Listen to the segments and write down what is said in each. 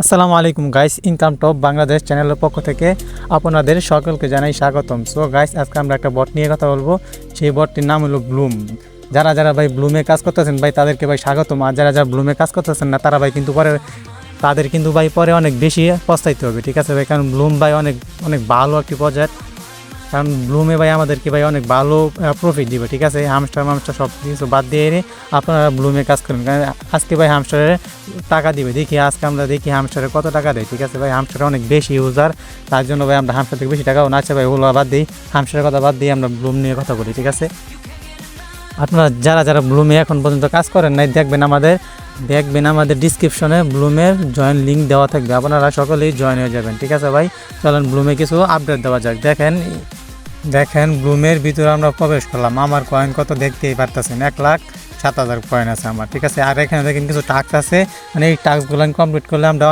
আসসালামু আলাইকুম guys, income top Bangladesh চ্যানেলের পক্ষ থেকে আপনাদের সকলকে জানাই স্বাগতম। সো গাইস, আজকে আমরা একটা বট নিয়ে কথা বলবো। সেই বটটির নাম হলো ব্লুম। যারা যারা ভাই ব্লুমে কাজ করতেছেন ভাই তাদেরকে ভাই স্বাগতম। আর যারা যারা ব্লুমে কাজ করতেছেন না তারা ভাই কিন্তু পরে অনেক বেশি পস্তাইতে হবে, ঠিক আছে ভাই। কারণ ব্লুম ভাই অনেক অনেক ভালো একটি প্রজেক্ট। কারণ ব্লুমে ভাই আমাদেরকে ভাই অনেক ভালো প্রফিট দিবে, ঠিক আছে। হামস্টার সব কিছু বাদ দিয়ে আপনারা ব্লুমে কাজ করেন। কারণ আজকে ভাই হামস্টারের টাকা দিবে, আজকে আমরা দেখি হামস্টারে কত টাকা দেয়, ঠিক আছে ভাই। হামস্টার অনেক বেশি ইউজার, তার জন্য ভাই আমরা হামস্টার থেকে বেশি টাকাও না আছে ভাই, ওগুলো বাদ দিই। হামস্টারের কথা বাদ দিয়ে আমরা ব্লুম নিয়ে কথা বলি, ঠিক আছে। আপনারা যারা যারা ব্লুমে এখন পর্যন্ত কাজ করেন নাই দেখবেন আমাদের ডিসক্রিপশনে ব্লুমের জয়েন লিঙ্ক দেওয়া থাকবে, আপনারা সকলেই জয়েন হয়ে যাবেন, ঠিক আছে ভাই। চলেন ব্লুমে কিছু আপডেট দেওয়া যাক। দেখেন ব্লুমের ভিতরে আমরা প্রবেশ করলাম। আমার কয়েন কত দেখতেই পারতেছেন, 1,07,000 কয়েন আছে আমার, ঠিক আছে। আর এখানে দেখেন কিছু টাস্ক আছে, মানে এই টাস্কগুলো কমপ্লিট করলে আমরা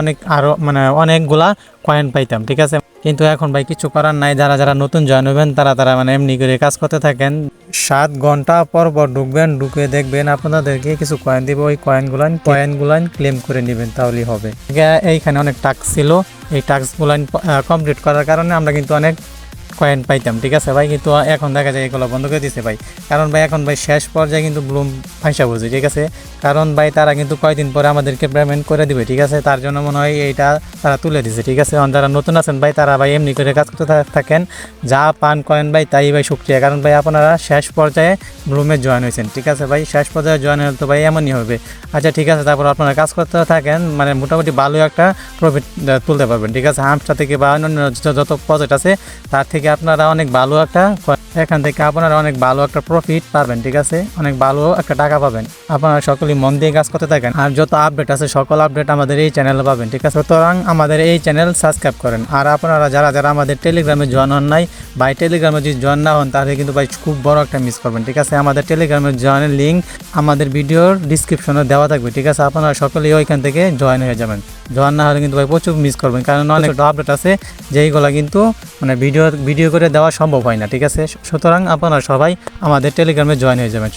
অনেকগুলা কয়েন পাইতাম, ঠিক আছে। কিন্তু এখন ভাই কিছু করার নাই, যারা যারা নতুন জয়েন হবেন তারা এমনি করে কাজ করতে থাকেন। 7 ঘন্টা পর ঢুকবেন, ঢুকে দেখবেন আপনাদেরকে কিছু কয়েন দিব, ওই কয়েনগুলান ক্লেম করে নেবেন, তাহলেই হবে। এইখানে অনেক টাস্ক ছিল, এই টাস্কগুলান কমপ্লিট করার কারণে আমরা কিন্তু অনেক কয়েন পাইতাম, ঠিক আছে ভাই। কিন্তু এখন দেখা যায় এগুলো বন্ধ করে দিচ্ছে ভাই। কারণ ভাই এখন ভাই শেষ পর্যায়ে কিন্তু ব্লুম পয়সা বুঝে, ঠিক আছে। কারণ ভাই তারা কিন্তু কয়েকদিন পরে আমাদেরকে পেমেন্ট করে দিবে, ঠিক আছে। তার জন্য মনে হয় এইটা তারা তুলে দিছে, ঠিক আছে। যারা নতুন আছেন ভাই তারা ভাই এমনি করে কাজ করতে থাকেন, যা পান করেন ভাই তাই ভাই শুক্রিয়া। কারণ ভাই আপনারা শেষ পর্যায়ে ব্লুমে জয়েন হয়েছেন, ঠিক আছে ভাই। শেষ পর্যায়ে জয়েন হলে তো ভাই এমনই হবে। আচ্ছা ঠিক আছে, তারপর আপনারা কাজ করতে থাকেন, মানে মোটামুটি ভালো একটা প্রফিট তুলতে পারবেন, ঠিক আছে। হামস্টার থেকে বা অন্যান্য যত প্রজেক্ট আছে তার থেকে আপনারা অনেক ভালো এখান থেকে আপনারা অনেক ভালো একটা প্রফিট পাবেন, ঠিক আছে। অনেক ভালো একটা টাকা পাবেন। আপনারা সকলেই মন দিয়ে কাজ করতে থাকেন, আর যত আপডেট আছে সকল আপডেট আমাদের এই চ্যানেলে পাবেন, ঠিক আছে। সুতরাং আমাদের এই চ্যানেল সাবস্ক্রাইব করেন। আর আপনারা যারা যারা আমাদের টেলিগ্রামে জয়েন হন নাই, ভাই টেলিগ্রামে যদি জয়েন না হন তাহলে কিন্তু ভাই খুব বড় একটা মিস করবেন, ঠিক আছে। আমাদের টেলিগ্রামের জয়েনের লিঙ্ক আমাদের ভিডিওর ডিসক্রিপশনে দেওয়া থাকবে, ঠিক আছে। আপনারা সকলেই ওইখান থেকে জয়েন হয়ে যাবেন। জয়েন না হলে কিন্তু ভাই প্রচুর মিস করবেন, কারণ অনেক আপডেট আছে যেইগুলো কিন্তু মানে ভিডিও করে দেওয়া সম্ভব হয় না, ঠিক আছে। সুতরাং আপনারা সবাই আমাদের টেলিগ্রামে জয়েন হয়ে যাবেন।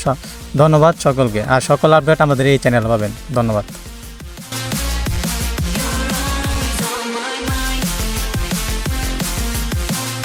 ধন্যবাদ সকলকে, আর সকল আপডেট আমাদের এই চ্যানেলে পাবেন। ধন্যবাদ।